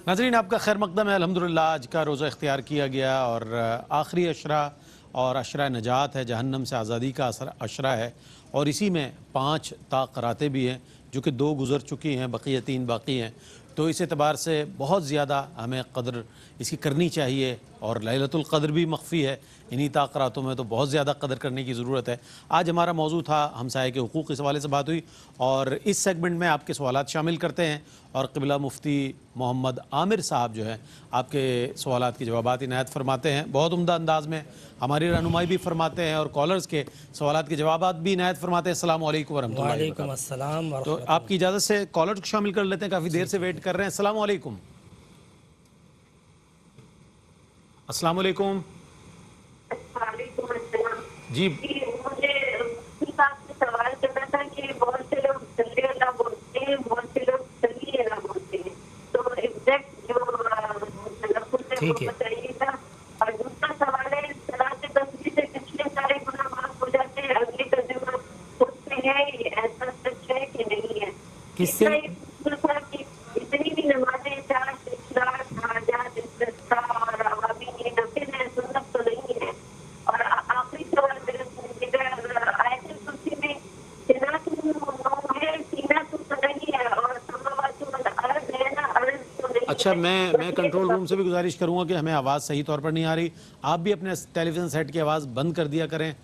नाज़रीन, आपका खैर मकदम है। अल्हम्दुलिल्लाह आज का रोज़ा इख्तियार किया गया और आखिरी अशरा और अशरा नजात है, जहन्नम से आज़ादी का अशरा है और इसी में 5 ताक़रातें भी हैं जो कि 2 गुज़र चुकी हैं, बक़िया 3 बाकी हैं। तो इस एतबार से बहुत ज़्यादा हमें क़द्र इसकी करनी चाहिए और लैलतुल क़द्र भी मख्फ़ी है इन्हीं ताक़रातों में, तो बहुत ज़्यादा कदर करने की ज़रूरत है। आज हमारा मौजू था हमसाये के हुकूक़, इस हवाले से बात हुई और इस सेगमेंट में आपके सवालात शामिल करते हैं और क़िबला मुफ्ती मोहम्मद आमिर साहब जो हैं आपके सवालात के जवाबात इनायत फरमाते हैं। बहुत उम्दा अंदाज़ में हमारी रहनुमाई भी फरमाते हैं और कॉलर्स के सवालात के जवाबात भी इनायत फरमाते हैं। अस्सलाम वालेकुम वरहमतुल्लाहि वबरकातुहू। तो आपकी इजाज़त से कॉलर को शामिल कर लेते हैं, काफ़ी देर से वेट कर रहे हैं। अस्सलाम वालेकुम। अस्सलाम वालेकुम जी। मुझे आपसे सवाल करना था कि बहुत से लोग सल्ली अल्लाह बोलते हैं, बहुत से लोग सल्ली अल्लाह बोलते हैं, तो एग्जैक्ट जो तलफ़्फ़ुज़ है वो बताइएगा। और दूसरा सवाल है, सलात तस्बीह से पिछले सारे गुनाह माफ हो जाते हैं, अगली तर्जुमा होते हैं, ये ऐसा सच है कि नहीं है? किससे था कि इतनी भी नमाजें, चार इखलास, हाजात, इस्तिस्क़ा और अवाबी ये नफिल है, सुन्नत तो नहीं है। और आखिरी सवाल मेरे आयतुल कुर्सी में सीना तो नहीं है और समावातु वल अर्ज़ है ना, अर्ज़ तो नहीं है। अच्छा, मैं कंट्रोल रूम से भी गुजारिश करूंगा कि हमें आवाज़ सही तौर पर नहीं आ रही। आप भी अपने टेलीविज़न सेट की आवाज़ बंद कर दिया करें।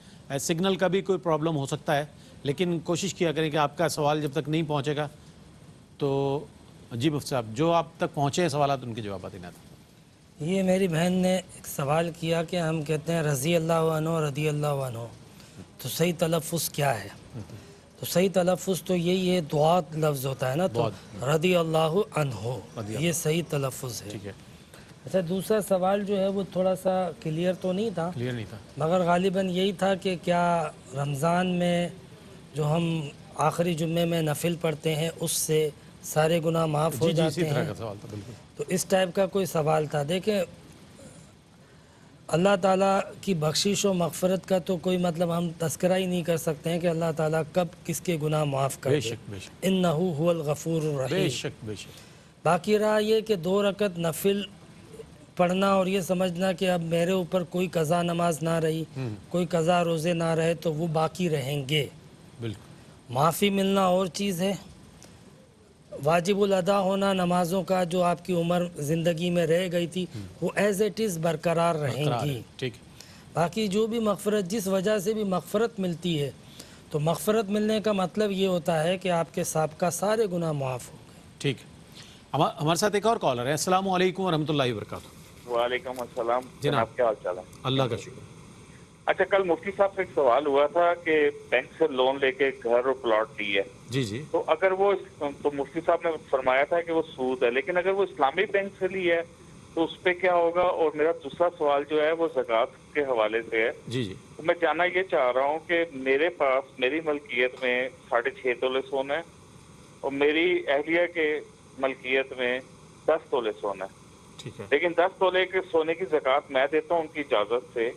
सिग्नल का भी कोई प्रॉब्लम हो सकता है, लेकिन कोशिश किया करें कि आपका सवाल जब तक नहीं पहुंचेगा तो जी मुफ्ती साहब जो आप तक पहुँचे हैं सवाल उनके जवाब देना था। ये मेरी बहन ने एक सवाल किया कि हम कहते हैं रज़ी अल्लाह अन्हु, रज़ी अल्लाह अन्हु, तो सही तलफ़्फ़ुज़ क्या है? तो सही तलफ़्फ़ुज़ तो यही है, दुआत लफ्ज़ होता है ना, तो रज़ी अल्लाह अन्हु ये सही तलफ़्फ़ुज़ है। ठीक है। अच्छा, दूसरा सवाल जो है वो थोड़ा सा क्लियर तो नहीं था, मगर गालिबन यही था कि क्या रमज़ान में जो हम आखिरी जुम्मे में नफिल पढ़ते हैं उससे सारे गुनाह माफ़ हो जाते हैं? तो इस टाइप का कोई सवाल था। देखें, अल्लाह ताला की बख्शिश और मग़फ़िरत का तो कोई मतलब हम तज़किरा ही नहीं कर सकते हैं कि अल्लाह ताला कब किसके गुनाह माफ़ कर दे। इन्नहु हुवल गफ़ूरुर रहीम। बाकी रहा ये कि 2 रकत नफिल पढ़ना और ये समझना कि अब मेरे ऊपर कोई कज़ा नमाज ना रही, कोई कज़ा रोज़े ना रहे तो वो बाकी रहेंगे। माफ़ी मिलना और चीज़ है, वाजिबुल अदा होना नमाज़ों का जो आपकी उम्र ज़िंदगी में रह गई थी वो एज़ इट इज़ बरकरार रहेंगी। ठीक। बाकी जो भी मग़फ़िरत, जिस वजह से भी मग़फ़िरत मिलती है, तो मग़फ़िरत मिलने का मतलब ये होता है कि आपके साबका सारे गुनाह माफ़ हो गए। ठीक। हमारे साथ एक और कॉलर है। अस्सलाम वालेकुम वरहमतुल्लाहि वबरकातुहू। वालेकुम अस्सलाम जनाब, क्या हाल चाल है? अल्लाह का शुक्र। अच्छा, कल मुफ्ती साहब से एक सवाल हुआ था कि बैंक से लोन लेके घर और प्लॉट ली है, जी तो अगर वो, तो मुफ्ती साहब ने फरमाया था कि वो सूद है, लेकिन अगर वो इस्लामी बैंक से ली है तो उस पर क्या होगा? और मेरा दूसरा सवाल जो है वो ज़कात के हवाले से है। जी। तो मैं जानना ये चाह रहा हूँ कि मेरे पास मेरी मलकियत में 6.5 तोले सोना है और मेरी अहलिया के मलकियत में 10 तोले सोना है। ठीक है। लेकिन 10 तोले के सोने की ज़कात मैं देता हूँ उनकी इजाज़त से,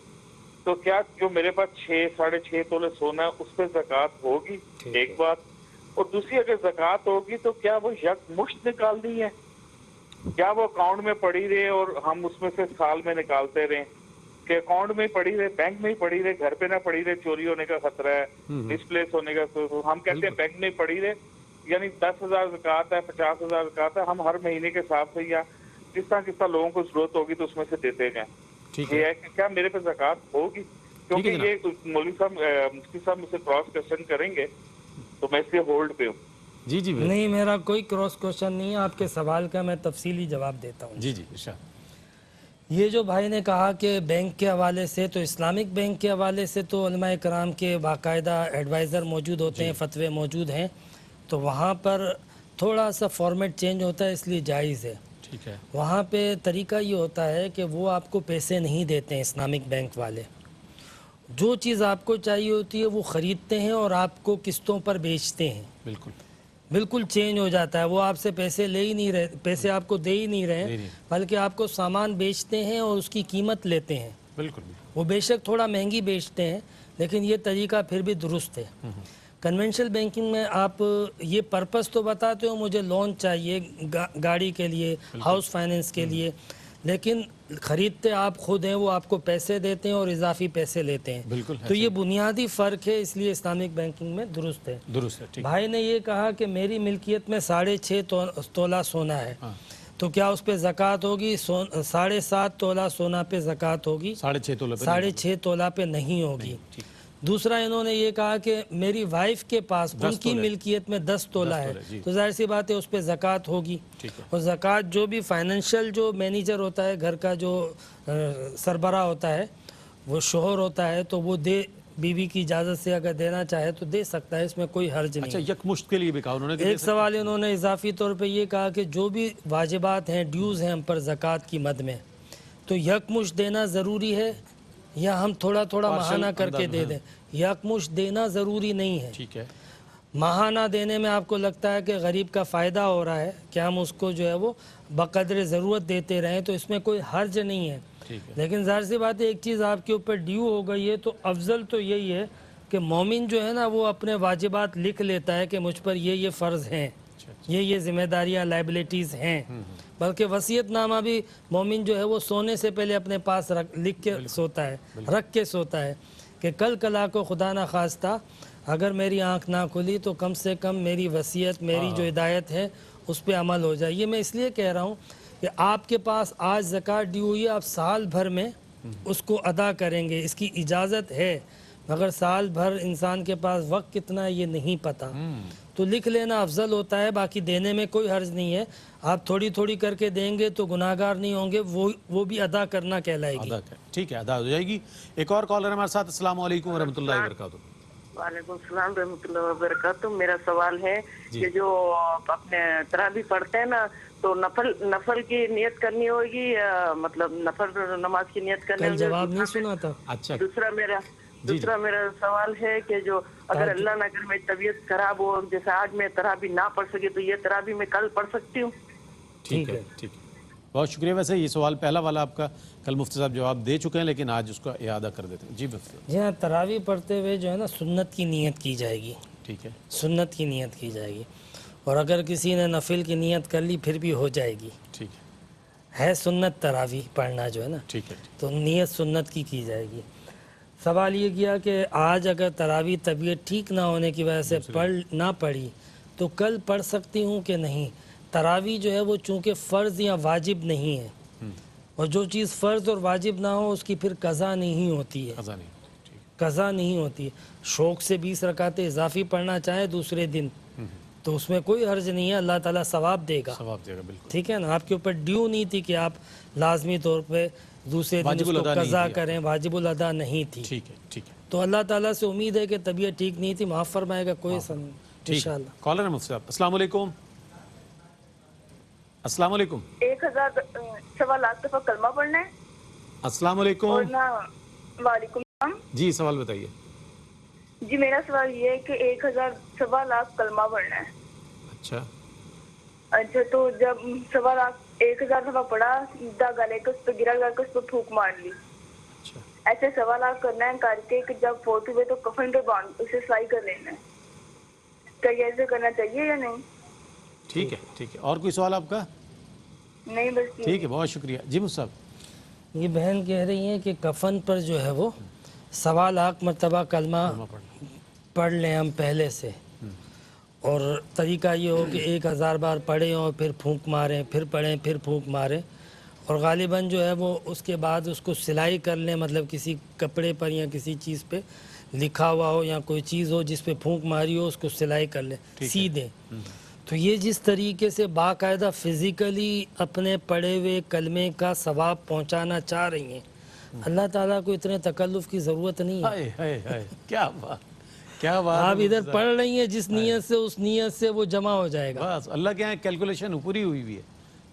तो क्या जो मेरे पास 6-6.5 तोले सोना है उस पर ज़कात होगी? एक बात। और दूसरी, अगर ज़कात होगी तो क्या वो यकमुश्त निकालनी है, क्या वो अकाउंट में पड़ी रहे और हम उसमें से साल में निकालते रहें, कि अकाउंट में पड़ी रहे, बैंक में ही पड़ी रहे, घर पे ना पड़ी रहे, चोरी होने का खतरा है, मिसप्लेस होने का, तो हम कहते हैं बैंक में पड़ी रहे, यानी 10,000 ज़कात है, 50,000 ज़कात है, हम हर महीने के हिसाब से या किस तरह लोगों को जरूरत होगी तो उसमें से देते जाएं। ठीक है कि क्या मेरे पे ज़कात होगी? क्योंकि ये मौलवी साहब, मुफ्ती साहब मुझसे क्रॉस क्वेश्चन करेंगे तो मैं इसलिए होल्ड पे हूँ। जी नहीं, मेरा कोई क्रॉस क्वेश्चन नहीं है, आपके सवाल का मैं तफसीली जवाब देता हूँ। जी। ये जो भाई ने कहा कि बैंक के हवाले से, तो इस्लामिक बैंक के हवाले से तो उलमा कराम के बाकायदा एडवाइज़र मौजूद होते हैं, फतवे मौजूद हैं, तो वहाँ पर थोड़ा सा फॉर्मेट चेंज होता है, इसलिए जायज़ है। ठीक है। वहाँ पे तरीका ये होता है कि वो आपको पैसे नहीं देते हैं, इस्लामिक बैंक वाले जो चीज़ आपको चाहिए होती है वो ख़रीदते हैं और आपको किस्तों पर बेचते हैं। बिल्कुल चेंज हो जाता है, वो आपसे पैसे ले ही नहीं रहे, पैसे आपको दे ही नहीं रहे, बल्कि आपको सामान बेचते हैं और उसकी कीमत लेते हैं। बिल्कुल। वो बेशक थोड़ा महंगी बेचते हैं, लेकिन ये तरीका फिर भी दुरुस्त है। کنونشنل بینکنگ میں آپ یہ پرپس تو بتاتے ہو مجھے لون چاہیے گاڑی کے لیے، ہاؤس فائننس کے لیے، لیکن خریدتے آپ خود ہیں، وہ آپ کو پیسے دیتے ہیں اور اضافی پیسے لیتے ہیں. بالکل تو یہ بنیادی فرق ہے، اس لیے اسلامک بینکنگ میں درست ہے. درست ہے. ٹھیک. بھائی نے یہ کہا کہ میری ملکیت میں 6.5 تولہ سونا ہے، تو کیا اس پہ زکوٰۃ ہوگی؟ 7.5 تولہ سونا پہ زکوٰۃ ہوگی، 6.5 تولہ پہ 6.5 تولہ پہ نہیں ہوگی. دوسرا انہوں نے یہ کہا کہ میری وائف کے پاس ان کی ملکیت میں 10 تولہ ہے، تو ظاہر سی بات ہے اس پہ زکوٰۃ ہوگی. اور زکوٰۃ جو بھی فائنینشیل جو مینیجر ہوتا ہے، گھر کا جو سربراہ ہوتا ہے، وہ شوہر ہوتا ہے، تو وہ دے، بیوی کی اجازت سے اگر دینا چاہے تو دے سکتا ہے، اس میں کوئی حرج نہیں. اچھا، یک مشت کے لیے بھی کہا انہوں نے. ایک سوال انہوں نے اضافی طور پہ یہ کہا کہ جو بھی واجبات ہیں، ڈیوز ہیں ہم پر زکوٰۃ کی مد میں، تو یک مشت دینا ضروری ہے یا ہم تھوڑا تھوڑا ماہانہ کر کے دے دیں؟ یک مشت دینا ضروری نہیں ہے. ٹھیک ہے. ماہانہ دینے میں آپ کو لگتا ہے کہ غریب کا فائدہ ہو رہا ہے کہ ہم اس کو جو ہے وہ بقدر ضرورت دیتے رہیں، تو اس میں کوئی حرج نہیں ہے. لیکن ظاہر سی بات ہے ایک چیز آپ کے اوپر ڈیو ہو گئی ہے، تو افضل تو یہی ہے کہ مومن جو ہے نا وہ اپنے واجبات لکھ لیتا ہے کہ مجھ پر یہ فرض ہیں، یہ ذمہ داریاں، لائبلٹیز ہیں. بلکہ وصیت نامہ بھی مومن جو ہے وہ سونے سے پہلے اپنے پاس لکھ کے سوتا ہے، رکھ کے سوتا ہے کہ کل کلا کو خدا نہ خواستہ اگر میری آنکھ نہ کھلی تو کم سے کم میری وصیت، میری جو ہدایت ہے اس پہ عمل ہو جائے. یہ میں اس لیے کہہ رہا ہوں کہ آپ کے پاس آج زکوٰۃ ڈیو ہوئی ہے، آپ سال بھر میں اس کو ادا کریں گے، اس کی اجازت ہے، مگر سال بھر انسان کے پاس وقت کتنا ہے یہ نہیں پتہ، تو لکھ لینا افضل ہوتا ہے. باقی دینے میں کوئی حرج نہیں ہے، آپ تھوڑی تھوڑی کر کے دیں گے تو گناہگار نہیں ہوں گے، وہ بھی ادا کرنا کہلائے گی. ٹھیک ہے، ادا ہو جائے گی. ایک اور کالر ہمارے ساتھ. السلام علیکم ورحمۃ اللہ وبرکاتہ. وعلیکم السلام رحمۃ اللہ وبرکاتہ. میرا سوال ہے کہ جو اپنے تراویح پڑھتے ہیں نا، تو نفل کی نیت کرنی ہوگی، مطلب نفل نماز کی نیت کرنی ہوگی. جواب نہیں سنا تھا. اچھا. دوسرا میرا سوال ہے کہ جو اگر اللہ نہ کرے میری طبیعت خراب ہو، جیسے آج میں تراویح نہ پڑھ سکی، تو یہ تراویح میں کل پڑھ سکتی ہوں؟ ٹھیک ہے. ٹھیک ہے، بہت شکریہ. ویسے یہ سوال پہلا والا آپ کا کل مفتی صاحب جواب دے چکے ہیں، لیکن آج اس کا اعادہ کر دیتے ہیں. جی مفتی صاحب. جی ہاں، تراویح پڑھتے ہوئے جو ہے نا سنت کی نیت کی جائے گی. ٹھیک ہے. سنت کی نیت کی جائے گی، اور اگر کسی نے نفل کی نیت کر لی پھر بھی ہو جائے گی. ٹھیک ہے سنت تراویح پڑھنا جو ہے نا، ٹھیک ہے، تو نیت سنت کی جائے گی. سوال یہ کیا کہ آج اگر تراویح طبیعت ٹھیک نہ ہونے کی وجہ سے نہ پڑھی تو کل پڑھ سکتی ہوں کہ نہیں؟ تراویح جو ہے وہ چونکہ فرض یا واجب نہیں ہے، اور جو چیز فرض اور واجب نہ ہو اس کی پھر قضا نہیں ہوتی ہے. قضا نہیں ہوتی ہے. شوق سے 20 رکعتیں اضافی پڑھنا چاہے دوسرے دن تو اس میں کوئی حرج نہیں ہے، اللہ تعالیٰ ثواب دے گا. بالکل. ٹھیک ہے نا. آپ کے اوپر ڈیو نہیں تھی کہ آپ لازمی طور پہ دوسرے دن اس کو قضا کریں، واجب الادا نہیں تھی. ٹھیک ہے. ٹھیک ہے. تو اللہ تعالیٰ سے امید ہے کہ طبیعت ٹھیک نہیں تھی، معاف فرمائے گا، کوئی انشاءاللہ. کالر ہے مفتی صاحب. السلام علیکم. السلام علیکم. 1000 دفعہ کلمہ پڑھنا ہے. السلام علیکم. وعلیکم السلام. جی سوال بتائیے. جی میرا سوال یہ ہے کہ 1000 کلمہ پڑھنا ہے. اچھا تو جب 1000 دفعہ پڑھا، گلے کے اس پہ گرا، گا کے اس پہ پھونک مار لی. ایسے 1.25 کرنا ہے کر کے کہ جب فوت ہوئے تو کفن پہ باندھ اسے سلائی کر لینا ہے. کیا یہ ایسے کرنا چاہیے یا نہیں؟ ٹھیک ہے. ٹھیک ہے. اور کوئی سوال آپ کا؟ نہیں بس ٹھیک ہے، بہت شکریہ. جی مصعب. یہ بہن کہہ رہی ہیں کہ کفن پر جو ہے وہ 1.25 مرتبہ کلمہ پڑھ لیں ہم پہلے سے، اور طریقہ یہ ہو کہ 1000 بار پڑھیں اور پھر پھونک ماریں، پھر پڑھیں پھر پھونک ماریں، اور غالباً جو ہے وہ اس کے بعد اس کو سلائی کر لیں، مطلب کسی کپڑے پر یا کسی چیز پہ لکھا ہوا ہو یا کوئی چیز ہو جس پہ پھونک ماری ہو، اس کو سلائی کر لیں، سی دیں. تو یہ جس طریقے سے باقاعدہ فزیکلی اپنے پڑھے ہوئے کلمے کا ثواب پہنچانا چاہ رہی ہیں، اللہ تعالیٰ کو اتنے تکلف کی ضرورت نہیں ہے. کیا بات، کیا بات. آپ ادھر پڑھ رہی ہیں جس نیت سے، اس نیت سے وہ جمع ہو جائے گا. بس اللہ کے یہاں کیلکولیشن پوری ہوئی ہوئی ہے.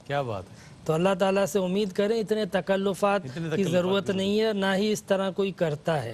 کیا بات ہے. تو اللہ تعالیٰ سے امید کریں اتنے تکلفات کی ضرورت نہیں ہے، نہ ہی اس طرح کوئی کرتا ہے،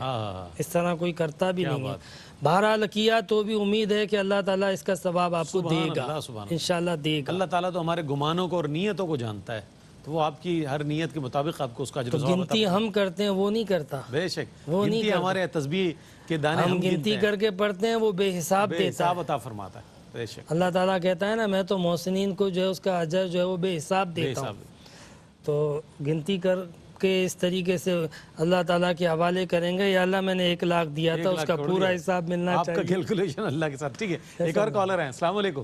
اس طرح کوئی کرتا بھی نہیں ہے. بہرحال کیا تو بھی امید ہے کہ اللہ تعالیٰ اس کا ثواب آپ کو دے گا، انشاءاللہ دے گا. اللہ تعالیٰ تو ہمارے گمانوں کو اور نیتوں کو جانتا ہے. تو وہ آپ کی ہر نیت کے مطابق آپ کو اس کا اجر و ثواب عطا گنتی ہم کرتے ہیں وہ نہیں کرتا. بے شک وہ نہیں گنتی ہمارے تسبیح کے دانے ہم گنتی کر کے پڑھتے ہیں, وہ بے حساب بے دیتا حساب ہے. عطا فرماتا ہے. بے شک اللہ تعالیٰ کہتا ہے نا میں تو محسنین کو جو ہے اس کا اجر جو ہے وہ بے حساب بے دیتا ہوں. حساب. تو گنتی کر کے اس طریقے سے اللہ تعالیٰ کے حوالے کریں گے, یا اللہ میں نے 1 لاکھ دیا تھا, اس کا پورا حساب ملنا آپ کا چاہیے. کیلکولیشن اللہ کے ساتھ. ٹھیک ہے, ایک اور کالر ہیں. السلام علیکم.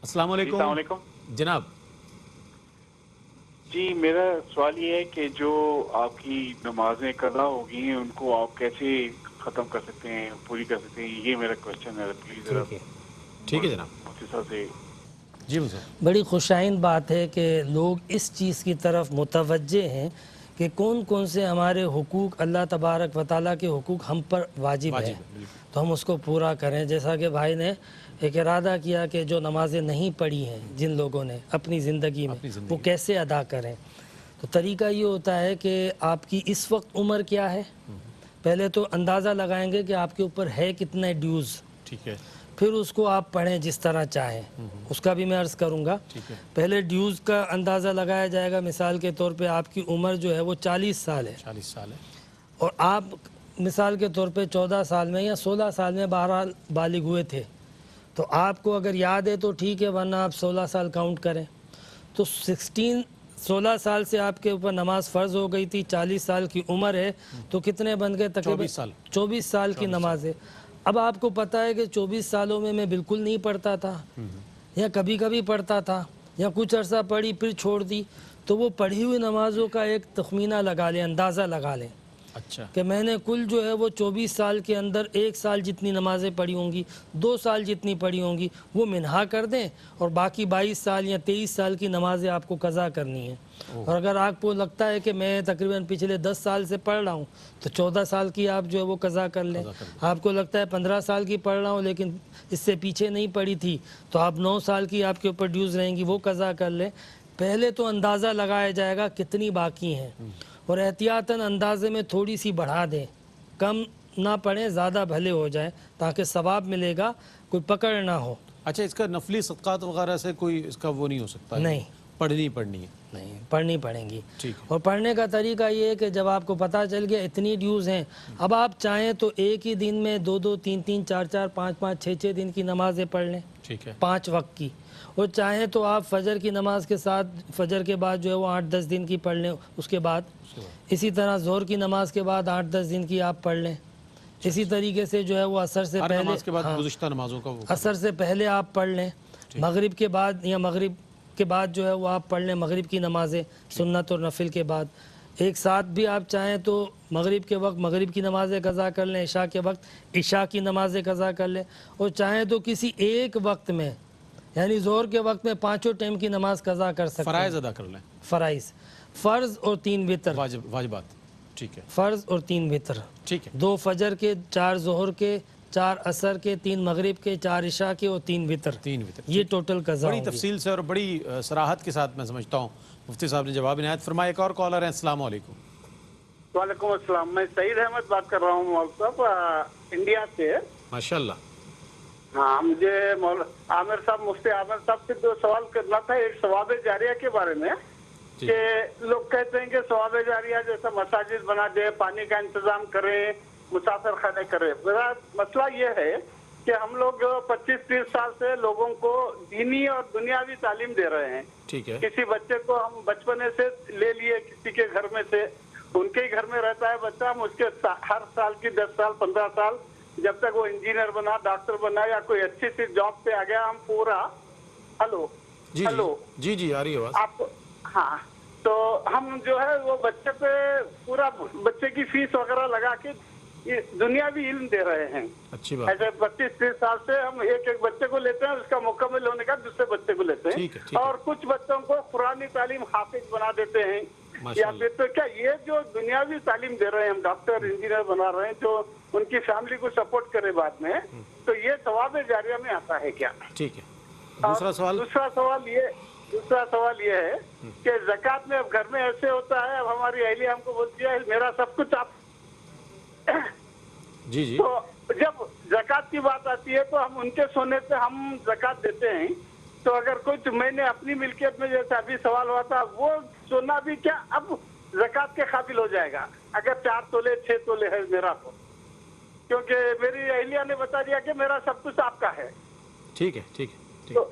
السلام علیکم جناب. جی میرا سوال یہ ہے کہ جو آپ کی نمازیں قضا ہو گئی ہیں ان کو آپ کیسے ختم کر سکتے ہیں, پوری کر سکتے ہیں, یہ میرا کوشچن ہے. پلیز ذرا ٹھیک ہے جناب. مفتی صاحب سے. جی صاحب. بڑی خوشائن بات ہے کہ لوگ اس چیز کی طرف متوجہ ہیں کہ کون کون سے ہمارے حقوق اللہ تبارک و تعالیٰ کے حقوق ہم پر واجب ہے, تو ہم اس کو پورا کریں. جیسا کہ بھائی نے ایک ارادہ کیا کہ جو نمازیں نہیں پڑھی ہیں جن لوگوں نے اپنی زندگی میں, وہ کیسے ادا کریں. تو طریقہ یہ ہوتا ہے کہ آپ کی اس وقت عمر کیا ہے, پہلے تو اندازہ لگائیں گے کہ آپ کے اوپر ہے کتنے ڈیوز. ٹھیک ہے. پھر اس کو آپ پڑھیں جس طرح چاہیں, اس کا بھی میں عرض کروں گا. پہلے ڈیوز کا اندازہ لگایا جائے گا. مثال کے طور پہ آپ کی عمر جو ہے وہ 40 سال ہے, 40 سال ہے, اور آپ مثال کے طور پہ 14 سال میں یا 16 سال میں بہرحال بالغ ہوئے تھے, تو آپ کو اگر یاد ہے تو ٹھیک ہے, ورنہ آپ 16 سال کاؤنٹ کریں. تو 16 سال سے آپ کے اوپر نماز فرض ہو گئی تھی, 40 سال کی عمر ہے, تو کتنے بن گئے؟ تقریباً 24 سال کی نماز ہے. اب آپ کو پتہ ہے کہ 24 سالوں میں بالکل نہیں پڑھتا تھا, یا کبھی کبھی پڑھتا تھا, یا کچھ عرصہ پڑھی پھر چھوڑ دی, تو وہ پڑھی ہوئی نمازوں کا ایک تخمینہ لگا لیں, اندازہ لگا لیں. اچھا, کہ میں نے کل جو ہے وہ 24 سال کے اندر 1 سال جتنی نمازیں پڑھی ہوں گی, 2 سال جتنی پڑھی ہوں گی, وہ منہا کر دیں, اور باقی 22 سال یا 23 سال کی نمازیں آپ کو قضا کرنی ہیں. اور اگر آپ کو لگتا ہے کہ میں تقریباً پچھلے 10 سال سے پڑھ رہا ہوں, تو 14 سال کی آپ جو ہے وہ قضا کر لیں. آپ کو لگتا ہے 15 سال کی پڑھ رہا ہوں لیکن اس سے پیچھے نہیں پڑھی تھی, تو آپ 9 سال کی آپ کے اوپر ڈیوز رہیں گی, وہ قضا کر لیں. پہلے تو اندازہ لگایا جائے گا کتنی باقی ہیں, اور احتیاطاً اندازے میں تھوڑی سی بڑھا دیں, کم نہ پڑھیں, زیادہ بھلے ہو جائیں, تاکہ ثواب ملے گا, کوئی پکڑ نہ ہو. اچھا, اس کا نفلی صدقات وغیرہ سے کوئی اس کا وہ نہیں ہو سکتا؟ نہیں, پڑھنی ہے. نہیں, پڑھنی پڑیں گی. ٹھیک ہے. اور پڑھنے کا طریقہ یہ ہے کہ جب آپ کو پتہ چل گیا اتنی ڈیوز ہیں, اب آپ چاہیں تو ایک ہی دن میں 2-2, 3-3, 4-4, 5-5, 6-6 دن کی نمازیں پڑھ لیں. ٹھیک ہے. 5 وقت کی. اور چاہیں تو آپ فجر کی نماز کے ساتھ فجر کے بعد جو ہے وہ 8-10 دن کی پڑھ لیں. اس کے بعد اسی طرح ظہر کی نماز کے بعد 8-10 دن کی آپ پڑھ لیں. اسی طریقے سے جو ہے وہ عصر سے پہلے, نماز کے بعد گزشتہ نمازوں کا وہ عصر سے پہلے آپ پڑھ لیں. مغرب کے بعد یا مغرب کے بعد جو ہے وہ آپ پڑھ لیں مغرب کی نمازیں, سنت اور نفل کے بعد. ایک ساتھ بھی آپ چاہیں تو مغرب کے وقت مغرب کی نمازیں قضا کر لیں, عشاء کے وقت عشاء کی نمازیں قضا کر لیں, اور چاہیں تو کسی ایک وقت میں یعنی ظہر کے وقت میں 5 ٹائم کی نماز قضا کر سکتے ہیں. فرائض ادا کر لیں. فرائض, فرض اور 3 وتر. واجبات. ٹھیک ہے. فرض اور 3 وتر. ٹھیک ہے. 2 فجر کے, 4 ظہر کے, 4 عصر کے, 3 مغرب کے, 4 عشاء کے, اور 3 وتر. یہ ٹوٹل قضا. بڑی تفصیل سے اور بڑی صراحت کے ساتھ میں سمجھتا ہوں مفتی صاحب نے جواب عنایت فرمایا. ایک اور کالر ہیں. السلام علیکم. وعلیکم السلام. میں سعید احمد بات کر رہا ہوں مولوی صاحب, انڈیا سے. ماشاءاللہ. ہاں, مجھے عامر صاحب, مفتی عامر صاحب سے 2 سوال کرنا تھا. ایک ثواب جاریہ کے بارے میں, کہ لوگ کہتے ہیں کہ ثواب جاریہ جیسا مساجد بنا دیں, پانی کا انتظام کریں, مسافر خانے کریں. میرا مسئلہ یہ ہے کہ ہم لوگ 25-30 سال سے لوگوں کو دینی اور دنیاوی تعلیم دے رہے ہیں. ٹھیک ہے. کسی بچے کو ہم بچپنے سے لے لیے کسی کے گھر میں سے, ان کے گھر میں رہتا ہے بچہ, ہم اس کے ہر سال کی 10 سال 15 سال جب تک وہ انجینئر بنا, ڈاکٹر بنا, یا کوئی اچھی سی جاب پہ آ گیا, ہم پورا جی آ رہی ہے آواز آپ. ہاں, تو ہم جو ہے وہ بچے پہ پورا بچے کی فیس وغیرہ لگا کے دنیاوی علم دے رہے ہیں. اچھی بات. ایسے 25-30 سال سے ہم ایک بچے کو لیتے ہیں, اس کا مکمل ہونے کا دوسرے بچے کو لیتے ہیں, اور کچھ بچوں کو قرآنی تعلیم حافظ بنا دیتے ہیں. یا پھر تو کیا یہ جو دنیاوی تعلیم دے رہے ہیں, ہم ڈاکٹر انجینئر بنا رہے ہیں جو ان کی فیملی کو سپورٹ کرے بعد میں, تو یہ ثواب جاریہ میں آتا ہے کیا؟ ٹھیک ہے. دوسرا سوال یہ ہے کہ زکوٰۃ میں اب گھر میں ایسے ہوتا ہے, اب ہماری اہلیہ ہم کو بولتی ہے میرا سب کچھ آپ, جی تو جب زکوٰۃ کی بات آتی ہے تو ہم ان کے سونے سے ہم زکوٰۃ دیتے ہیں, तो अगर कुछ मैंने अपनी मिल्कियत में, जैसे अभी सवाल हुआ था, वो सोना भी क्या अब ज़कात के काबिल हो जाएगा अगर 4 तोले 6 तोले है मेरा, तो क्योंकि मेरी अहलिया ने बता दिया कि मेरा सब कुछ आपका है। ठीक है, ठीक है, ठीक। तो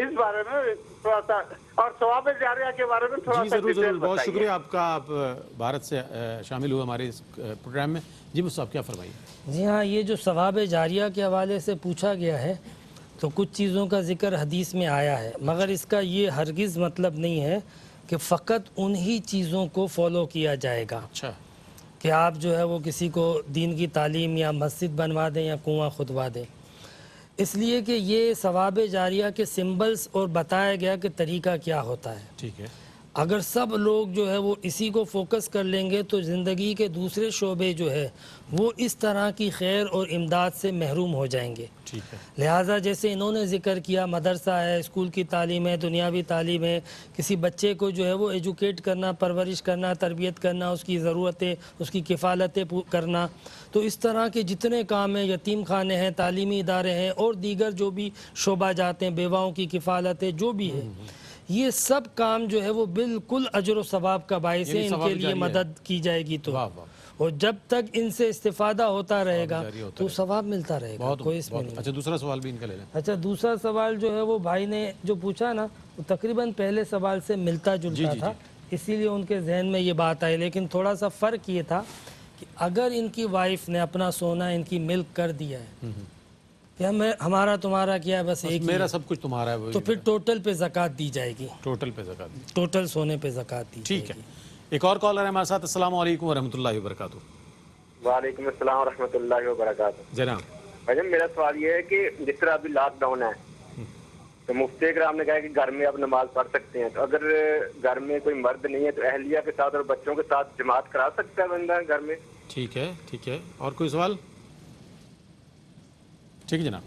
इस बारे में थोड़ा सा, और सवाब जारिया के बारे में थोड़ा जी सा ज़रूर डिटेल ज़रूर, बहुत बताइए। शुक्रिया आपका, आप भारत से शामिल हुए हमारे इस प्रोग्राम में। जी मुझे आप क्या फरमाइए। जी हाँ, ये जो सवाब जारिया के हवाले से पूछा गया है, तो कुछ चीज़ों का जिक्र हदीस में आया है, मगर इसका ये हरगिज़ मतलब नहीं है कि फ़कत उन्हीं चीज़ों को फॉलो किया जाएगा। अच्छा, कि आप जो है वो किसी को दीन की तालीम या मस्जिद बनवा दें या कुआं खुदवा दें, इसलिए कि ये सवाब जारिया के सिंबल्स और बताया गया कि तरीका क्या होता है। ठीक है, अगर सब लोग जो है वो इसी को फोकस कर लेंगे तो ज़िंदगी के दूसरे शोबे जो है वो इस तरह की खैर और इमदाद से महरूम हो जाएंगे। ठीक है, लिहाजा जैसे इन्होंने ज़िक्र किया, मदरसा है, स्कूल की तालीम है, दुनियावी तालीम है, किसी बच्चे को जो है वो एजुकेट करना, परवरिश करना, तरबियत करना, उसकी ज़रूरतें, उसकी किफ़ालतें करना, तो इस तरह के जितने काम हैं, यतीम खाने हैं, तालीमी इदारे हैं और दीगर जो भी शोबा जाते हैं, बेवाओं की किफ़ालतें जो भी है, ये सब काम जो है वो बिल्कुल अजर व सवाब का बाइस है, इनके लिए मदद की जाएगी तो। वाह वाह, और जब तक इनसे इस्तिफादा होता रहेगा जारी होता तो सवाब मिलता रहेगा, बहुत कोई इसमें बहुत नहीं। अच्छा, दूसरा सवाल भी इनका ले लें। अच्छा, दूसरा सवाल जो है वो भाई ने जो पूछा ना, वो तकरीबन पहले सवाल से मिलता जुलता था, इसीलिए उनके जहन में ये बात आई, लेकिन थोड़ा सा फ़र्क ये था कि अगर इनकी वाइफ ने अपना सोना इनकी मिल्क कर दिया है कि हमारा तुम्हारा क्या है, बस एक ही मेरा है, सब कुछ तुम्हारा है, तो फिर टोटल पे ज़कात दी जाएगी, टोटल पे ज़कात। टोटल सोने पे ज़कात दी ठीक है, जाएगी। एक और कॉलर है हमारे साथ। अस्सलाम वालेकुम वरहमतुल्लाहि वबरकातुहू। वालेकुम अस्सलाम रहमतुल्लाहि व बरकातहू। जनाब, भाईजान मेरा सवाल ये है कि जिस तरह अभी लॉकडाउन है तो मुफ्ती कराम ने कहा कि घर में अब नमाज पढ़ सकते हैं, तो अगर घर में कोई मर्द नहीं है तो अहलिया के साथ और बच्चों के साथ जमात करा सकता है बंदा घर में? ठीक है, ठीक है, और कोई सवाल? ठीक है जनाब,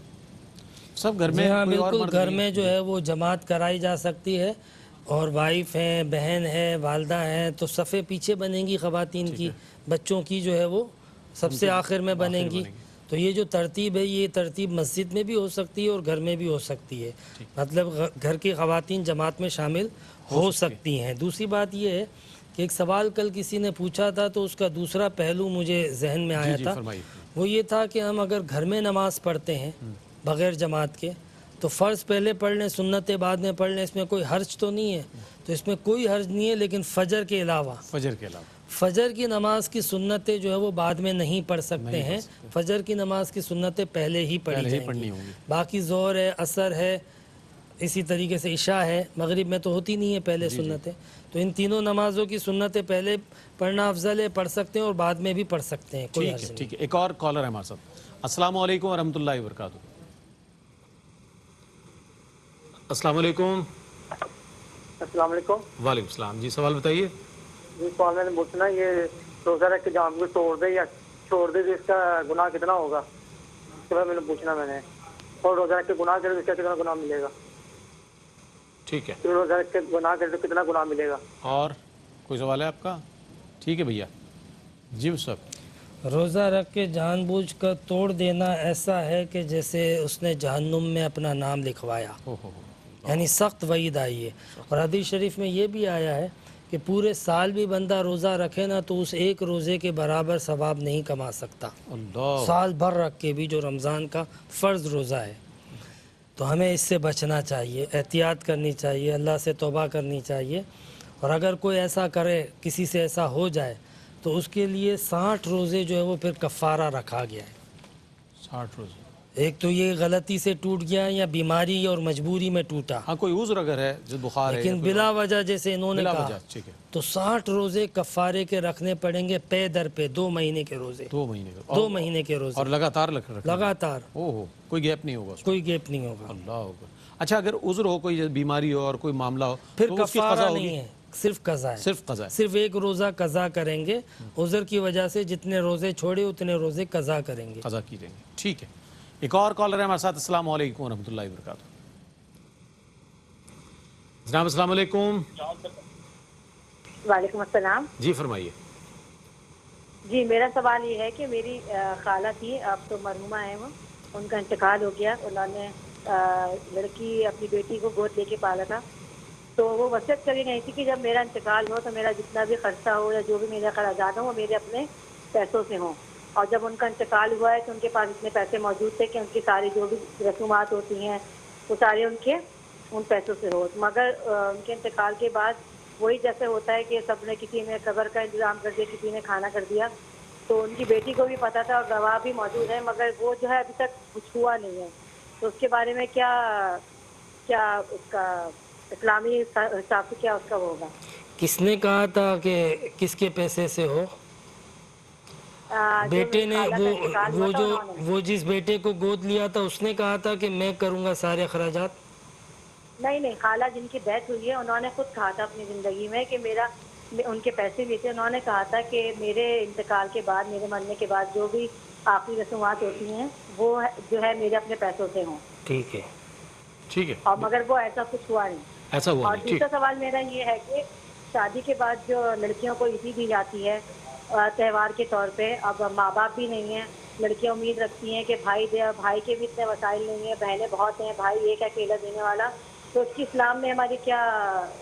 सब घर में हाँ, कोई और बिल्कुल मर्द घर नहीं में जो है वो जमात कराई जा सकती है, और वाइफ हैं, बहन है, वालदा हैं, तो सफ़े पीछे बनेंगी ख़वातीन की, बच्चों की जो है वो सबसे आखिर में बनेंगी। तो ये जो तरतीब है, ये तरतीब मस्जिद में भी हो सकती है और घर में भी हो सकती है, मतलब घर की ख़वातीन जमात में शामिल हो सकती हैं। दूसरी बात ये है कि एक सवाल कल किसी ने पूछा था, तो उसका दूसरा पहलू मुझे जहन में आया था, वो ये था कि हम अगर घर में नमाज़ पढ़ते हैं बग़ैर जमात के, तो फ़र्ज़ पहले पढ़ लें, सुन्नतें बाद में पढ़ लें, इसमें कोई हर्ज तो नहीं है, तो इसमें कोई हर्ज नहीं है, लेकिन फ़जर के अलावा फ़जर की नमाज की सुन्नतें जो है वो बाद में नहीं पढ़ सकते हैं, फ़जर की नमाज की सुन्नतें पहले ही पढ़ी जाएंगी। बाकी ज़ोहर है, असर है, इसी तरीके से इशा है, मगरिब में तो होती नहीं है पहले सुन्नतें, तो इन तीनों नमाज़ों की सुन्नतें पहले पढ़ना अफजल है, पढ़ सकते हैं और बाद में भी पढ़ सकते हैं, कोई हर्ज नहीं। ठीक है, एक और कॉलर है हमारे साथ। अस्सलाम वालेकुम वरहमतुल्लाहि वबरकातुहू। अस्सलाम वालेकुम। अस्सलाम वालेकुम। वालेकुम सलाम, जी सवाल बताइए। जी सवाल मैंने पूछना, ये रोजा रख के जान को तोड़ दे या छोड़ दे तो इसका गुनाह कितना होगा, इसके बाद मैंने पूछना मैंने, और रोजा रख के गुनाह करे तो इसका कितना गुनाह मिलेगा? ठीक है, तो रोजा रख के गुनाह करे तो कितना गुनाह मिलेगा? और कोई सवाल है आपका? ठीक है भैया, जी साहब। रोज़ा रख के जानबूझ कर तोड़ देना ऐसा है कि जैसे उसने जहन्नुम में अपना नाम लिखवाया, यानी सख्त वईद आई है। और हदीस शरीफ में ये भी आया है कि पूरे साल भी बंदा रोज़ा रखे ना तो उस एक रोज़े के बराबर सवाब नहीं कमा सकता, साल भर रख के भी, जो रमज़ान का फ़र्ज़ रोज़ा है। तो हमें इससे बचना चाहिए, एहतियात करनी चाहिए, अल्लाह से तौबा करनी चाहिए। और अगर कोई ऐसा करे, किसी से ऐसा हो जाए, तो उसके लिए 60 रोज़े जो है वो फिर कफ़ारा रखा गया है। 60 रोज़े, एक तो ये गलती से टूट गया या बीमारी और मजबूरी में टूटा, हाँ कोई उज़्र अगर है, जो बुखार है, लेकिन बिला वजह जैसे इन्होंने कहा, ठीक है, तो 60 रोज़े कफ़ारे के रखने पड़ेंगे, पे दर पे 2 महीने के रोज़े, 2 महीने का, 2 महीने के रोज़े, और लगातार लगातार, ओहो, कोई गैप नहीं होगा, कोई गैप नहीं होगा। अल्लाह होगा। अच्छा, अगर उज़्र हो, कोई बीमारी हो और कोई मामला हो, फिर तो उसकी कफ़ारा क़ज़ा नहीं होगी? है, सिर्फ कज़ा है, सिर्फ कज़ा है, सिर्फ एक रोज़ा कज़ा करेंगे, उज़्र की वजह से जितने रोज़े छोड़े उतने रोज़े कज़ा करेंगे, कज़ा की जाएंगे। ठीक है, एक और कॉलर है हमारे साथ। अस्सलाम वालेकुम वरहमतुल्लाहि वबरकातुहू। जनाब अस्सलाम वालेकुम। वालेकुम अस्सलाम। जी फरमाइए। जी, मेरा सवाल ये है कि मेरी खाला थी, अब तो मरहुमा है वो, उनका इंतकाल हो गया, उन्होंने लड़की अपनी बेटी को गोद लेके पाला था, तो वो वसीयत करी गई थी कि जब मेरा इंतकाल हो तो मेरा जितना भी खर्चा हो या जो भी मेरे अखराजात हो वो मेरे अपने पैसों से हों। और जब उनका इंतकाल हुआ है तो उनके पास इतने पैसे मौजूद थे कि उनकी सारी जो भी रसूमात होती हैं वो सारे उनके उन पैसों से हो। मगर उनके इंतकाल के बाद वही जैसे होता है कि सब ने, किसी ने कब्र का इंतज़ाम कर दिया, किसी ने खाना कर दिया, तो उनकी बेटी को भी पता था और गवाह भी मौजूद है, मगर वो जो है अभी तक कुछ हुआ नहीं है। तो उसके बारे में क्या क्या उसका इस्लामी हिसाब से क्या उसका होगा? किसने कहा था कि किसके पैसे से हो? बेटे ने वो जिस बेटे को गोद लिया था उसने कहा था कि मैं करूँगा सारे अखराजात? नहीं, खाला जिनकी डेथ हुई है उन्होंने खुद कहा था अपनी ज़िंदगी में कि मेरा उनके पैसे भी थे, उन्होंने कहा था कि मेरे इंतकाल के बाद, मेरे मरने के बाद जो भी आखिरी रसूमात होती हैं वो जो है मेरे अपने पैसों से हों। ठीक है, ठीक है। और मगर वो ऐसा कुछ हुआ नहीं। ऐसा हुआ और नहीं। दूसरा सवाल मेरा ये है कि शादी के बाद जो लड़कियों को ईदी दी जाती है त्यौहार के तौर पे, अब माँ बाप भी नहीं है, लड़कियां उम्मीद रखती हैं कि भाई दे, भाई के भी इतने वसाइल नहीं है, बहनें बहुत हैं, भाई एक अकेला देने वाला, तो उसकी इस्लाम में हमारी क्या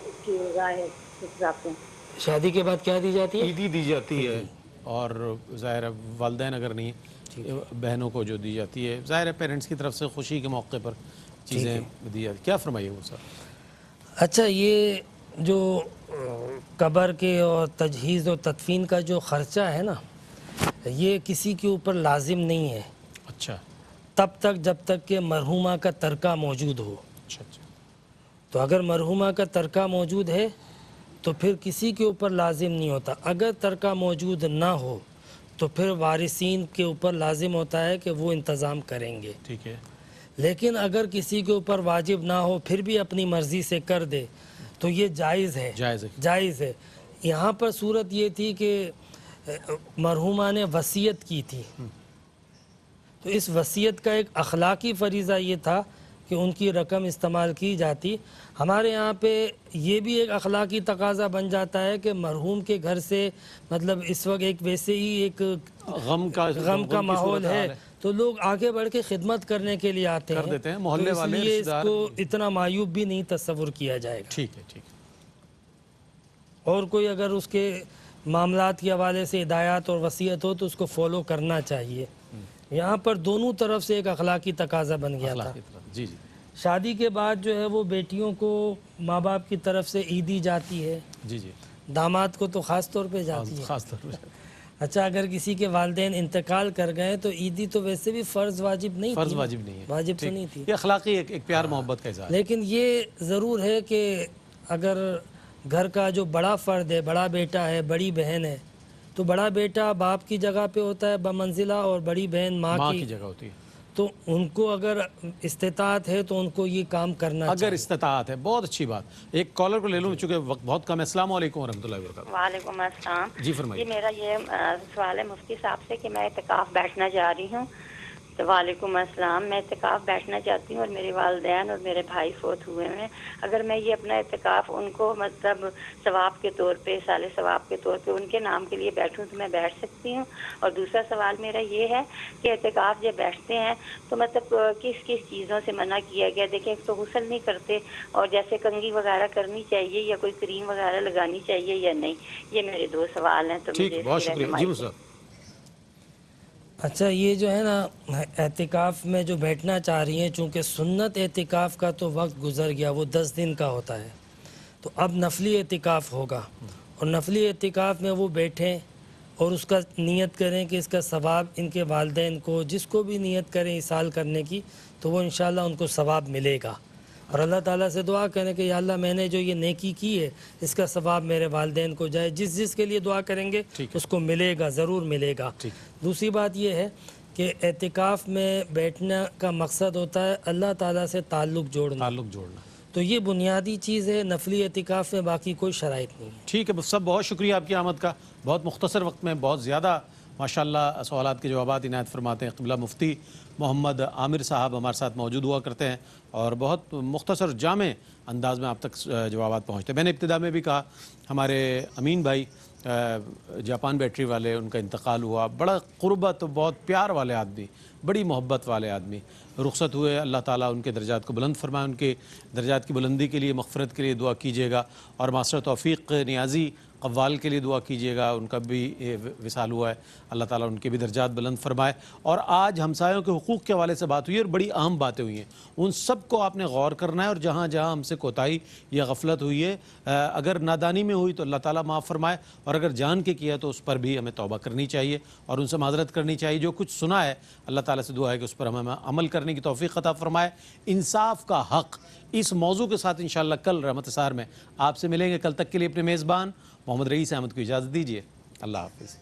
उसकी राय है इस हिसाब से? शादी के बाद क्या दी जाती है? ईदी दी जाती है, और ज़ाहिर है वालिदैन अगर नहीं, बहनों को जो दी जाती है, ज़ाहिर है पेरेंट्स की तरफ से खुशी के मौके पर चीज़ें दी जाती। क्या फरमाइए वो सर? अच्छा, ये जो कब्र के और तजहीज़ और तदफीन का जो ख़र्चा है ना, ये किसी के ऊपर लाजिम नहीं है। अच्छा। तब तक जब तक कि मरहुमा का तरका मौजूद हो। अच्छा अच्छा। तो अगर मरहुमा का तरका मौजूद है तो फिर किसी के ऊपर लाजिम नहीं होता। अगर तरका मौजूद ना हो तो फिर वारिसीन के ऊपर लाजिम होता है कि वो इंतज़ाम करेंगे। ठीक है। लेकिन अगर किसी के ऊपर वाजिब ना हो फिर भी अपनी मर्ज़ी से कर दे तो ये जायज़ है। जायज़ है। यहाँ पर सूरत ये थी कि मरहुमा ने वसीयत की थी, तो इस वसीयत का एक अखलाकी फ़रीज़ा ये था कि उनकी रकम इस्तेमाल की जाती। हमारे यहाँ पे ये भी एक अखलाकी तकाज़ा बन जाता है कि मरहूम के घर से, मतलब इस वक्त एक वैसे ही एक गम का माहौल है, तो लोग आगे बढ़ के खिदमत करने के लिए आते हैं, मोहल्ले वाले, इसलिए इसको इतना मायूब भी नहीं तस्वुर किया जाएगा। ठीक है, ठीक है। और कोई अगर उसके मामलात के हवाले से हिदायत और वसीयत हो तो उसको फॉलो करना चाहिए। यहाँ पर दोनों तरफ से एक अखलाकी तकाज़ा बन गया था। जी जी। शादी के बाद जो है वो बेटियों को माँ बाप की तरफ से ईदी जाती है। जी जी। दामाद को तो ख़ास तौर पे जाती है। ख़ास तौर पे। अच्छा, अगर किसी के वालिदैन इंतकाल कर गए तो ईदी तो वैसे भी फ़र्ज़ वाजिब नहीं, वाजिब नहीं है, वाजिब तो नहीं थी। ये अखलाकी एक प्यार मोहब्बत का इज़हार। लेकिन ये ज़रूर है कि अगर घर का जो बड़ा फ़र्द है, बड़ा बेटा है, बड़ी बहन है, तो बड़ा बेटा बाप की जगह पे होता है बमंजिला और बड़ी बहन माँ की जगह होती है, तो उनको अगर इस्तिताअत है तो उनको ये काम करना चाहिए। अगर इस्तिताअत है। बहुत अच्छी बात। एक कॉलर को ले लूँ चूँकि वक्त बहुत कम है। अस्सलाम वालेकुम वरहमतुल्लाहि वबरकातुहू। वालेकुम अस्सलाम। जी फरमाइए। जी, मेरा ये सवाल है मुफ्ती साहब से कि मैं इत्तिकाफ़ बैठना चाह रही हूँ। तो वालेकुम अस्सलाम। मैं इत्तिकाफ़ बैठना चाहती हूँ और मेरे वालिदैन और मेरे भाई फोत हुए हैं। अगर मैं ये अपना इत्तिकाफ़ उनको मतलब सवाब के तौर पे, साले सवाब के तौर पे उनके नाम के लिए बैठूँ तो मैं बैठ सकती हूँ? और दूसरा सवाल मेरा ये है कि इत्तिकाफ़ जब बैठते हैं तो मतलब किस किस चीज़ों से मना किया गया? देखिए, एक तो गुस्ल नहीं करते, और जैसे कंघी वगैरह करनी चाहिए या कोई क्रीम वगैरह लगानी चाहिए या नहीं? ये मेरे दो सवाल हैं। तो ठीक, बहुत शुक्रिया। जी सर। अच्छा, ये जो है ना एतिकाफ़ में जो बैठना चाह रही हैं, चूँकि सुन्नत एतिकाफ़ का तो वक्त गुज़र गया, वो 10 दिन का होता है, तो अब नफली एतिकाफ़ होगा। और नफली एतिकाफ़ में वो बैठें और उसका नियत करें कि इसका सवाब इनके वालिदैन को, जिसको भी नियत करें इसाल करने की, तो वो इंशाल्लाह उनको सवाब मिलेगा। और अल्लाह ताला से दुआ करें कि या अल्लाह मैंने जो ये नेकी की है इसका सवाब मेरे वालिदैन को जाए। जिसके लिए दुआ करेंगे उसको मिलेगा, ज़रूर मिलेगा। दूसरी बात ये है कि एतिकाफ़ में बैठने का मकसद होता है अल्लाह ताला से ताल्लुक़ जोड़ना। तो ये बुनियादी चीज़ है नफली एतिकाफ़ में, बाकी कोई शराइत नहीं है। ठीक है सब, बहुत शुक्रिया आपकी आमद का। बहुत मुख्तसर वक्त में बहुत ज़्यादा माशाल्लाह सवालात के जवाबात इनायत फरमाते हैं। क़िबला मुफ्ती मोहम्मद आमिर साहब हमारे साथ मौजूद हुआ करते हैं और बहुत मुख्तसर जामे अंदाज में आप तक जवाबात पहुँचते हैं। मैंने इब्तिदा में भी कहा हमारे अमीन भाई جاپان بیٹری والے، ان کا انتقال ہوا، بڑا قربت و بہت پیار والے آدمی، بڑی محبت والے آدمی رخصت ہوئے. اللہ تعالیٰ ان کے درجات کو بلند فرمائے، ان کے درجات کی بلندی کے لیے، مغفرت کے لیے دعا کیجیے گا. اور ماسٹر توفیق نیازی قوال کے لیے دعا کیجیے گا، ان کا بھی وصال ہوا ہے، اللہ تعالیٰ ان کے بھی درجات بلند فرمائے. اور آج ہمسایوں کے حقوق کے حوالے سے بات ہوئی اور بڑی اہم باتیں ہوئی ہیں، ان سب کو آپ نے غور کرنا ہے. اور جہاں جہاں ہم سے کوتاہی یا غفلت ہوئی ہے، اگر نادانی میں ہوئی تو اللہ تعالیٰ معاف فرمائے، اور اگر جان کے کیا تو اس پر بھی ہمیں توبہ کرنی چاہیے اور ان سے معذرت کرنی چاہیے. جو کچھ سنا ہے اللہ تعالیٰ سے دعا ہے کہ اس پر ہمیں عمل کرنے کی توفیق عطا فرمائے. انصاف کا حق، اس موضوع کے ساتھ انشاءاللہ کل رحمت سار میں آپ سے ملیں گے. کل تک کے لیے اپنے میزبان محمد رئیس احمد کو اجازت دیجیے. اللہ حافظ.